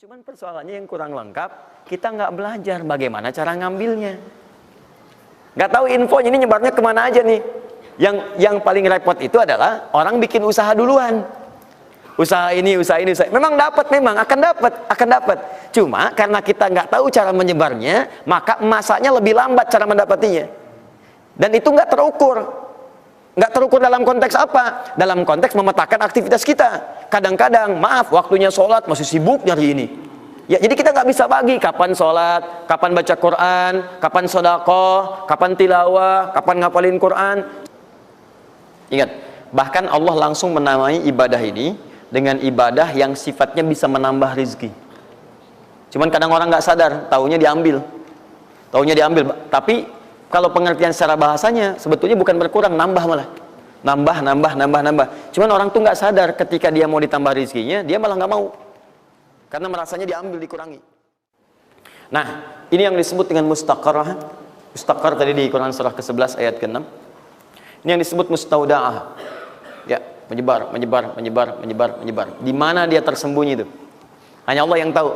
Cuman persoalannya yang kurang lengkap, kita nggak belajar bagaimana cara ngambilnya. Nggak tahu infonya ini nyebarnya kemana aja nih. Yang paling repot itu adalah orang bikin usaha duluan. Usaha ini. Memang akan dapat. Cuma karena kita nggak tahu cara menyebarnya, maka masanya lebih lambat cara mendapatinya. Dan itu nggak terukur. Nggak terukur dalam konteks apa? Dalam konteks memetakan aktivitas kita. Kadang-kadang, maaf, waktunya sholat masih sibuk nyari ini. Ya, jadi kita nggak bisa bagi kapan sholat, kapan baca Quran, kapan sedekah, kapan tilawah, kapan ngapalin Quran. Ingat, bahkan Allah langsung menamai ibadah ini dengan ibadah yang sifatnya bisa menambah rezeki. Cuman kadang orang nggak sadar, taunya diambil. Tapi kalau pengertian secara bahasanya sebetulnya bukan berkurang, nambah malah. Nambah. Cuman orang tuh nggak sadar ketika dia mau ditambah rezekinya, dia malah nggak mau. Karena merasanya diambil, dikurangi. Nah, ini yang disebut dengan mustaqarrah. Mustaqar tadi di Quran surah ke-11 ayat ke-6. Ini yang disebut mustauda'ah. Ya, menyebar. Di mana dia tersembunyi itu? Hanya Allah yang tahu.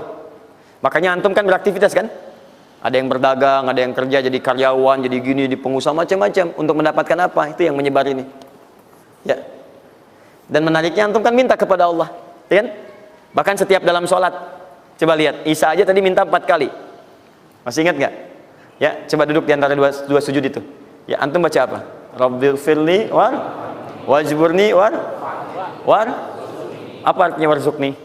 Makanya antum kan beraktivitas kan? Ada yang berdagang, ada yang kerja jadi karyawan, jadi gini, di pengusaha macam-macam untuk mendapatkan apa? Itu yang menyebar ini. Ya. Dan menariknya antum kan minta kepada Allah, ya kan? Bahkan setiap dalam sholat. Coba lihat, Isa aja tadi minta 4 kali. Masih ingat nggak? Ya, coba duduk di antara dua sujud itu. Ya, antum baca apa? Rabbighfirli wajburni apa artinya warzuqni?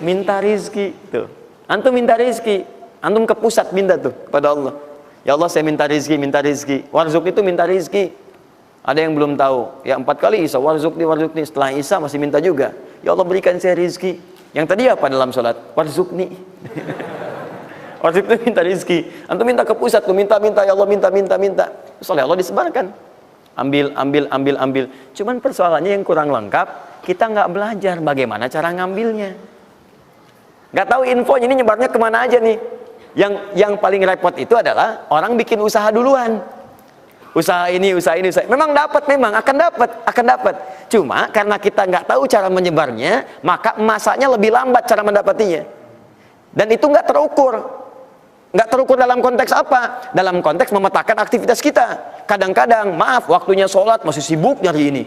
Minta rizki. Tuh. Antum minta rizki. Antum ke pusat minta tuh kepada Allah. Ya Allah, saya minta rizki. Warzuq itu minta rizki. Ada yang belum tahu. Ya 4 kali Isa, warzuqni. Setelah Isa masih minta juga. Ya Allah, berikan saya rizki. Yang tadi apa dalam sholat? Warzuqni. Warzuq itu minta rizki. Antum minta ke pusat tuh, minta. Ya Allah, minta. Soalnya Allah disebarkan. Ambil. Cuman persoalannya yang kurang lengkap, kita nggak belajar bagaimana cara ngambilnya. Nggak tahu infonya ini nyebarnya kemana aja nih. Yang paling repot itu adalah orang bikin usaha duluan. Usaha ini. Memang akan dapat. Cuma karena kita nggak tahu cara menyebarnya, maka masanya lebih lambat cara mendapatinya. Dan itu nggak terukur. Nggak terukur dalam konteks apa? Dalam konteks memetakan aktivitas kita. Kadang-kadang, maaf, waktunya sholat masih sibuk nyari ini.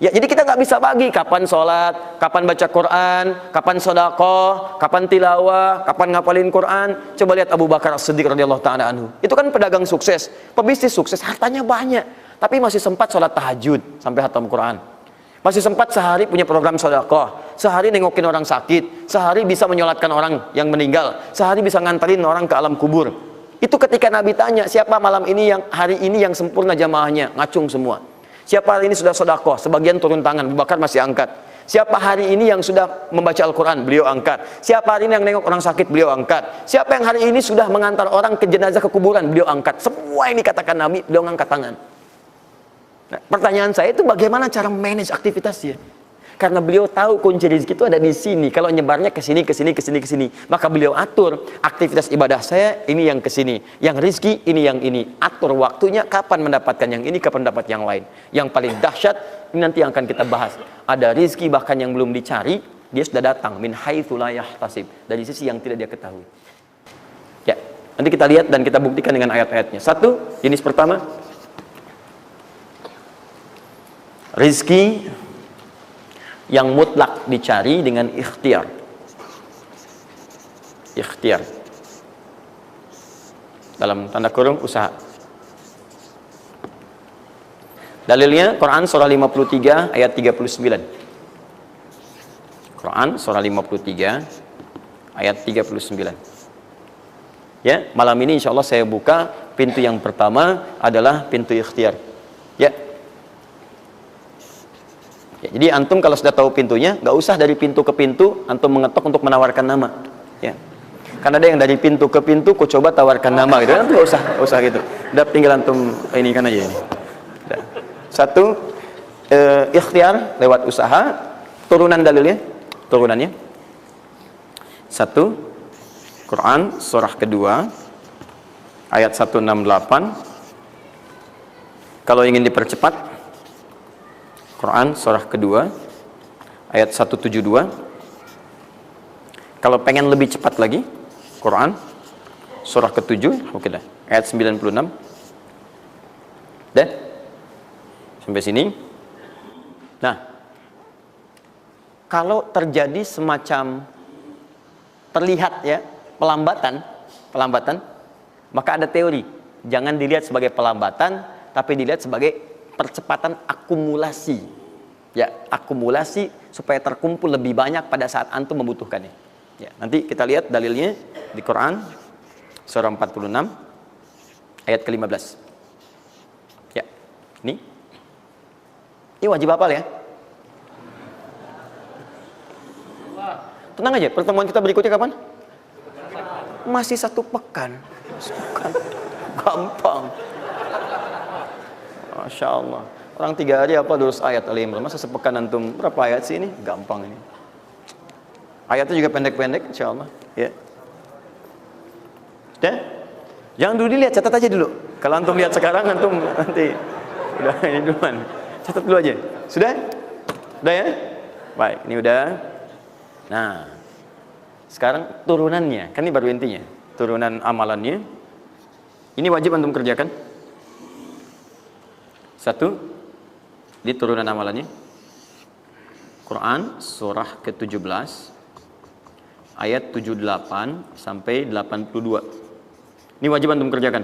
Ya, jadi kita nggak bisa bagi kapan sholat, kapan baca Quran, kapan sedekah, kapan tilawah, kapan ngapalin Quran. Coba lihat Abu Bakar As-Siddiq radhiyallahu ta'ala anhu. Itu kan pedagang sukses, pebisnis sukses, hartanya banyak, tapi masih sempat sholat tahajud sampai khatam Quran. Masih sempat sehari punya program sedekah, sehari nengokin orang sakit, sehari bisa menyolatkan orang yang meninggal, sehari bisa nganterin orang ke alam kubur. Itu ketika Nabi tanya, siapa malam ini hari ini yang sempurna jamaahnya, ngacung semua. Siapa hari ini sudah sedekah, sebagian turun tangan, Abu Bakar masih angkat. Siapa hari ini yang sudah membaca Al-Quran, beliau angkat. Siapa hari ini yang nengok orang sakit, beliau angkat. Siapa yang hari ini sudah mengantar orang ke jenazah ke kuburan, beliau angkat. Semua yang dikatakan Nabi, beliau angkat tangan. Nah, pertanyaan saya itu bagaimana cara manage aktivitasnya? Karena beliau tahu kunci rezeki itu ada di sini. Kalau nyebarnya ke sini. Maka beliau atur aktivitas ibadah saya ini yang ke sini. Yang rezeki ini yang ini. Atur waktunya kapan mendapatkan yang ini, kapan dapat yang lain. Yang paling dahsyat ini nanti yang akan kita bahas. Ada rezeki bahkan yang belum dicari, dia sudah datang min haitsu la yahtasib, dari sisi yang tidak dia ketahui. Ya, nanti kita lihat dan kita buktikan dengan ayat-ayatnya. Satu, jenis pertama, rezeki yang mutlak dicari dengan ikhtiar. Dalam tanda kurung usaha. Dalilnya Quran surah 53 ayat 39. Quran surah 53 ayat 39. Ya, malam ini insya Allah saya buka pintu yang pertama adalah pintu ikhtiar. Ya. Ya, jadi antum kalau sudah tahu pintunya, nggak usah dari pintu ke pintu antum mengetok untuk menawarkan nama. Ya. Karena ada yang dari pintu ke pintu, kok coba tawarkan nama gitu, nggak usah gitu. Udah tinggal antum ini kan aja ini. Udah. Satu, ikhtiar lewat usaha. Turunan dalilnya, turunannya. Satu, Quran surah kedua ayat 168. Kalau ingin dipercepat, Quran surah kedua ayat 172. Kalau pengen lebih cepat lagi, Quran surah ke-7, oke dah, ayat 96. Dah? Sampai sini. Nah, kalau terjadi semacam terlihat ya pelambatan, maka ada teori. Jangan dilihat sebagai pelambatan, tapi dilihat sebagai percepatan akumulasi. Ya, akumulasi supaya terkumpul lebih banyak pada saat antum membutuhkannya. Ya, nanti kita lihat dalilnya di Quran surah 46 ayat ke-15. Ya, ini wajib hafal ya. Tenang aja, pertemuan kita berikutnya kapan? Masih 1 pekan. Gampang. Masya Allah. Orang 3 hari apa 200 ayat Al-Imran. Masa sepekan antum berapa ayat sih ini? Gampang ini. Ayatnya juga pendek-pendek, insya Allah. Ya. Sudah? Jangan dulu dilihat, catat aja dulu. Kalau antum lihat sekarang, antum nanti udah ini duluan. Catat dulu aja. Sudah? Udah ya? Baik, ini udah. Nah, sekarang turunannya, kan ini baru intinya. Turunan amalannya. Ini wajib antum kerjakan. 1, di turunan amalannya. Quran surah ke-17 ayat 78 sampai 82. Ini wajib antum kerjakan.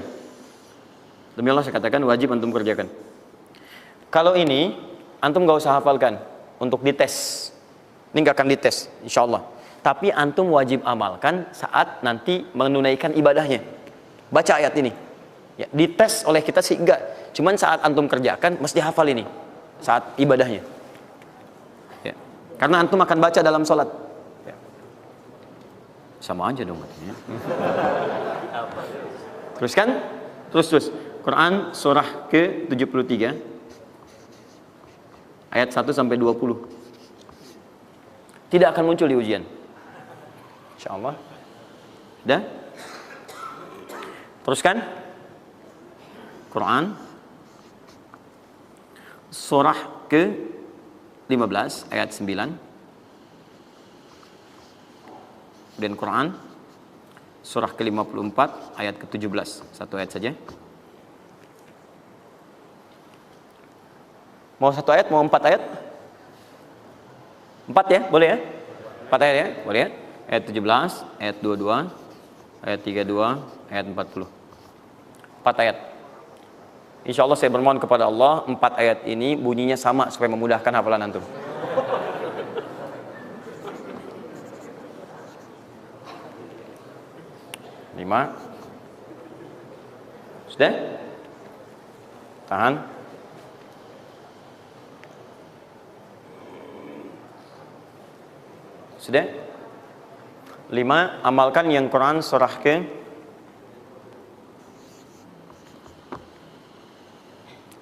Demi Allah saya katakan wajib antum kerjakan. Kalau ini antum gak usah hafalkan untuk dites. Ini gak akan dites, insya Allah. Tapi antum wajib amalkan saat nanti menunaikan ibadahnya. Baca ayat ini. Ya, dites oleh kita sih enggak. Cuman saat antum kerjakan mesti hafal ini saat ibadahnya. Ya. Karena antum akan baca dalam sholat. Ya. Sama aja dong katanya. Teruskan. Terus. Quran surah ke-73 ayat 1 sampai 20. Tidak akan muncul di ujian. Insyaallah. Dah? Teruskan. Quran surah ke-15 ayat 9. Dan Quran surah ke-54 ayat ke-17. 1 ayat saja. Mau 1 ayat, mau 4 ayat? 4 ya, boleh ya? 4 ayat ya, boleh ya? Ayat 17, ayat 22, ayat 32, ayat 40. 4 ayat. Insya Allah saya bermohon kepada Allah 4 ayat ini bunyinya sama supaya memudahkan hafalan antum. Lima. Sudah? Tahan. Sudah? 5. Amalkan yang Quran surah ke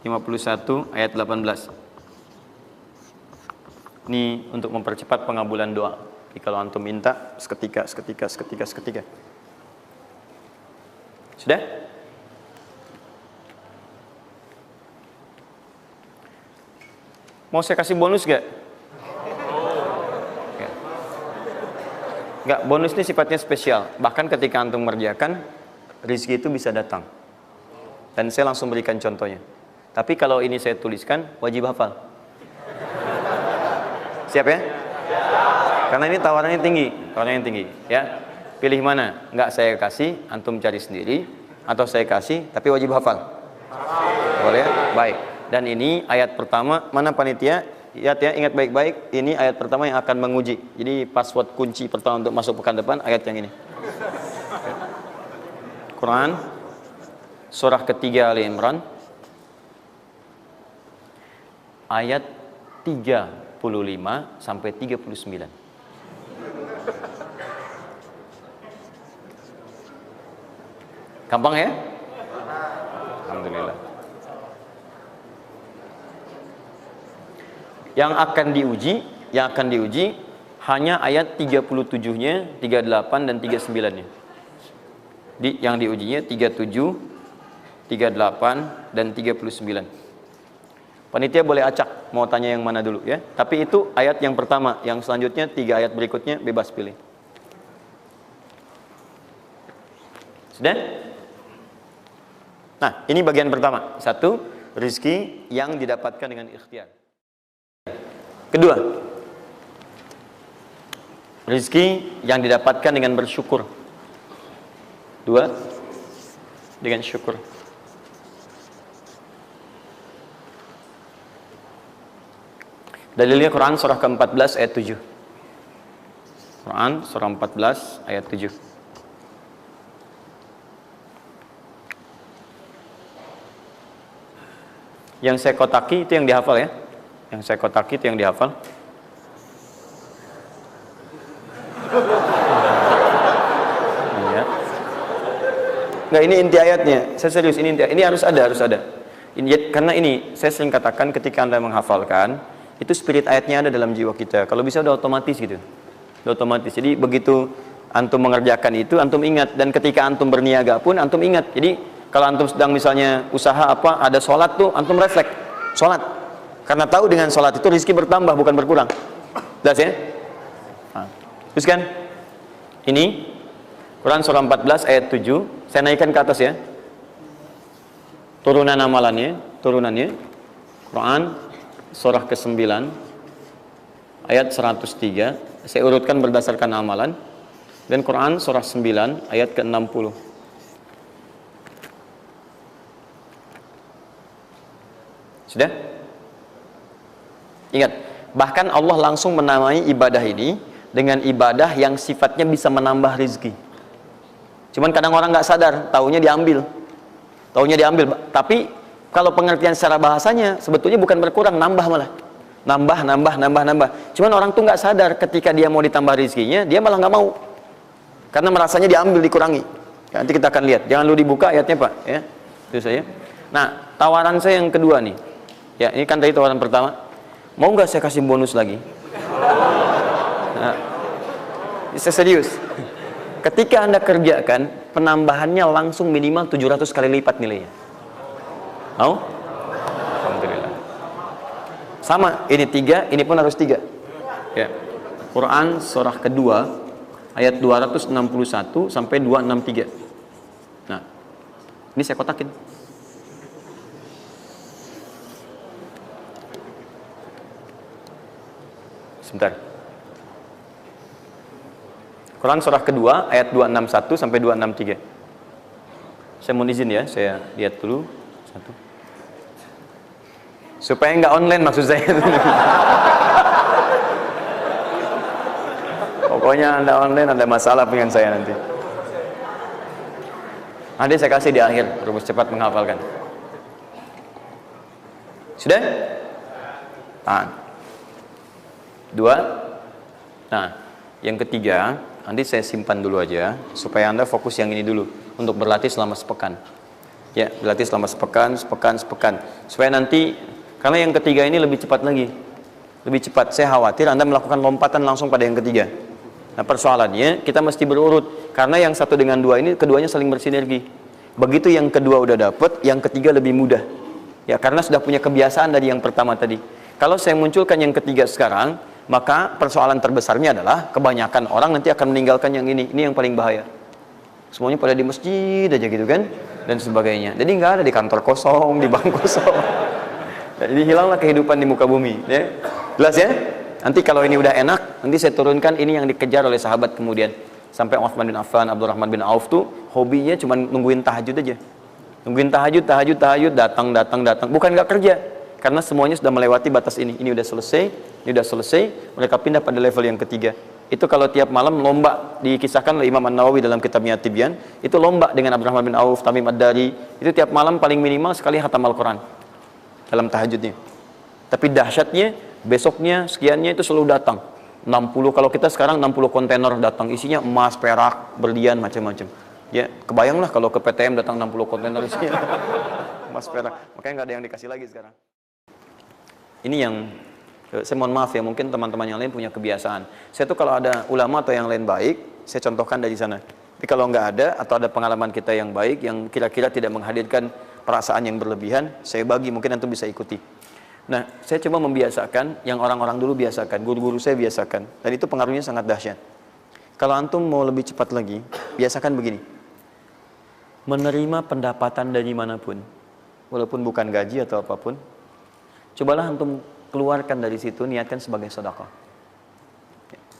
51 ayat 18. Ini untuk mempercepat pengabulan doa. Jadi kalau antum minta seketika. Sudah? Mau saya kasih bonus gak? Enggak, bonus ini sifatnya spesial. Bahkan ketika antum mengerjakan, rezeki itu bisa datang. Dan saya langsung berikan contohnya. Tapi kalau ini saya tuliskan, wajib hafal. Siap ya? Karena ini tawarannya tinggi, ya. Pilih mana? Enggak saya kasih, antum cari sendiri, atau saya kasih, tapi wajib hafal. Boleh ya? Baik. Dan ini ayat pertama, mana panitia? Lihat ya, ingat baik-baik, ini ayat pertama yang akan menguji. Jadi password kunci pertama untuk masuk pekan depan, ayat yang ini. Quran, surah ketiga Al-Imran, ayat 35 sampai 39. Gampang ya? Alhamdulillah. Yang akan diuji hanya ayat 37-nya, 38 dan 39-nya. Yang diujinya 37, 38 dan 39. Panitia boleh acak mau tanya yang mana dulu ya. Tapi itu ayat yang pertama, yang selanjutnya 3 ayat berikutnya bebas pilih. Sudah? Nah, ini bagian pertama. Satu, rizki yang didapatkan dengan ikhtiar. Kedua, rizki yang didapatkan dengan bersyukur. Dua, dengan syukur. Dalilnya Quran surah ke-14 ayat 7. Quran surah 14 ayat 7. Yang saya kotaki itu yang dihafal ya. Yang saya kotaki itu yang dihafal. Iya. Enggak, ini inti ayatnya. Saya serius, ini inti. Ini harus ada. Ini, karena ini saya sering katakan ketika Anda menghafalkan, itu spirit ayatnya ada dalam jiwa kita. Kalau bisa udah otomatis gitu. Udah otomatis. Jadi begitu antum mengerjakan itu, antum ingat. Dan ketika antum berniaga pun, antum ingat. Jadi kalau antum sedang misalnya usaha apa, ada sholat tuh, antum refleks sholat. Karena tahu dengan sholat itu rezeki bertambah, bukan berkurang. Jelas ya? Nah, teruskan. Ini Quran surah 14 ayat 7. Saya naikkan ke atas ya. Turunan turunannya. Quran surah ke-9 ayat 103. Saya urutkan berdasarkan amalan. Dan Quran surah 9 ayat ke-60. Sudah? Ingat, bahkan Allah langsung menamai ibadah ini dengan ibadah yang sifatnya bisa menambah rezeki. Cuman kadang orang nggak sadar, taunya diambil. Tapi kalau pengertian secara bahasanya sebetulnya bukan berkurang, nambah malah. Nambah. Cuman orang tuh nggak sadar ketika dia mau ditambah rezekinya, dia malah nggak mau. Karena merasanya diambil, dikurangi. Ya, nanti kita akan lihat. Jangan lu dibuka ayatnya, Pak, ya. Itu saya. Nah, tawaran saya yang kedua nih. Ya, ini kan tadi tawaran pertama. Mau nggak saya kasih bonus lagi? Nah, saya serius. Ketika Anda kerjakan, penambahannya langsung minimal 700 kali lipat nilainya. Mau? Alhamdulillah. Sama, ini 3, ini pun harus 3. Ya. Quran surah kedua ayat 261 sampai 263. Nah, ini saya kotakin. Sebentar. Quran surah kedua ayat 261 sampai 263. Saya mohon izin ya, saya lihat dulu satu. Supaya nggak online maksud saya. Pokoknya Anda online ada masalah dengan saya nanti. Nanti saya kasih di akhir, rumus cepat menghafalkan. Sudah? Tahan. 2. Nah, yang ketiga, nanti saya simpan dulu aja supaya Anda fokus yang ini dulu untuk berlatih selama sepekan. Ya, berlatih selama sepekan. Supaya nanti, karena yang ketiga ini lebih cepat lagi. Lebih cepat. Saya khawatir Anda melakukan lompatan langsung pada yang ketiga. Nah, persoalannya kita mesti berurut karena yang satu dengan dua ini keduanya saling bersinergi. Begitu yang kedua udah dapet, yang ketiga lebih mudah. Ya, karena sudah punya kebiasaan dari yang pertama tadi. Kalau saya munculkan yang ketiga sekarang, maka persoalan terbesarnya adalah kebanyakan orang nanti akan meninggalkan yang ini yang paling bahaya. Semuanya pada di masjid aja gitu kan, dan sebagainya. Jadi nggak ada di kantor kosong, di bank kosong. Jadi hilanglah kehidupan di muka bumi. Ya. Jelas ya? Nanti kalau ini udah enak, nanti saya turunkan ini yang dikejar oleh sahabat kemudian. Sampai Utsman bin Affan, Abdurrahman bin Auf tuh hobinya cuma nungguin tahajud aja. Nungguin tahajud, datang. Bukan nggak kerja. Karena semuanya sudah melewati batas ini. Ini udah selesai, mereka pindah pada level yang ketiga. Itu kalau tiap malam lomba, dikisahkan oleh Imam An-Nawawi dalam kitabnya Tibyan, itu lomba dengan Abdurrahman bin Auf, Tamim Ad-Dari, itu tiap malam paling minimal sekali khatam Al-Quran dalam tahajudnya. Tapi dahsyatnya, besoknya, sekiannya itu selalu datang. 60, kalau kita sekarang 60 kontainer datang, isinya emas, perak, berlian, macam-macam. Ya, kebayanglah kalau ke PTM datang 60 kontainer isinya emas, perak. Makanya nggak ada yang dikasih lagi sekarang. Ini yang saya mohon maaf ya, mungkin teman-teman yang lain punya kebiasaan. Saya tuh kalau ada ulama atau yang lain baik, saya contohkan dari sana. Tapi kalau nggak ada atau ada pengalaman kita yang baik yang kira-kira tidak menghadirkan perasaan yang berlebihan, saya bagi, mungkin antum bisa ikuti. Nah, saya coba membiasakan yang orang-orang dulu biasakan, guru-guru saya biasakan, dan itu pengaruhnya sangat dahsyat. Kalau antum mau lebih cepat lagi, biasakan begini. menerima pendapatan dari manapun, walaupun bukan gaji atau apapun, cobalah antum keluarkan dari situ, niatkan sebagai sedekah.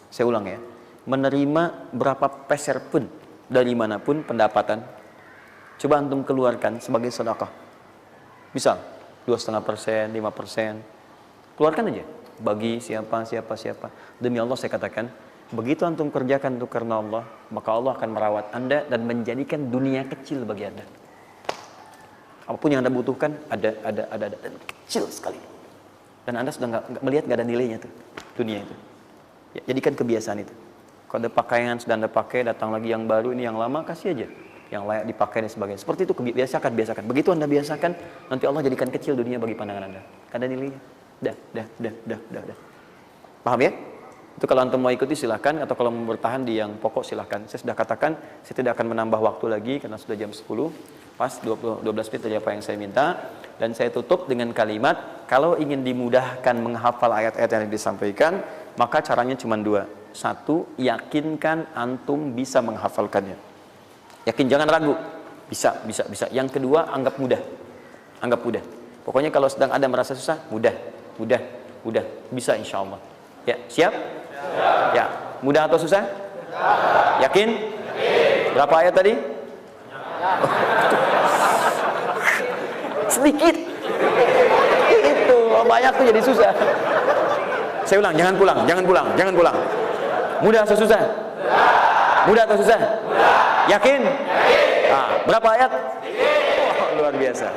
Saya ulang ya, menerima berapa peser pun dari manapun pendapatan, coba antum keluarkan sebagai sedekah. Misal 2,5%, 5%, keluarkan aja bagi siapa. Demi Allah saya katakan, begitu antum kerjakan itu karena Allah, maka Allah akan merawat anda dan menjadikan dunia kecil bagi anda. Apapun yang anda butuhkan ada dan kecil sekali. Dan anda sudah nggak melihat, nggak ada nilainya tuh dunia itu. Ya, jadikan kebiasaan itu. Kalau ada pakaian sudah anda pakai, datang lagi yang baru, ini yang lama kasih aja, yang layak dipakai dan sebagainya. Seperti itu biasakan. Begitu anda biasakan, nanti Allah jadikan kecil dunia bagi pandangan anda. Ada nilainya. Dah. Paham ya? Itu kalau antum mau ikuti silahkan, atau kalau mau bertahan di yang pokok silahkan. Saya sudah katakan, saya tidak akan menambah waktu lagi karena sudah jam 10, pas 12 menit dari apa yang saya minta. Dan saya tutup dengan kalimat, kalau ingin dimudahkan menghafal ayat-ayat yang disampaikan, maka caranya cuma dua. Satu, yakinkan antum bisa menghafalkannya. Yakin, jangan ragu. Bisa. Yang kedua, anggap mudah. Pokoknya kalau sedang ada merasa susah, mudah. Bisa insya Allah. Ya, siap? Ya, mudah atau susah? Yakin? Berapa ayat tadi? Sedikit. Itu banyak tuh jadi susah. Saya ulang, jangan pulang. Mudah atau susah? Mudah atau susah? Yakin? Nah, berapa ayat? Oh, luar biasa.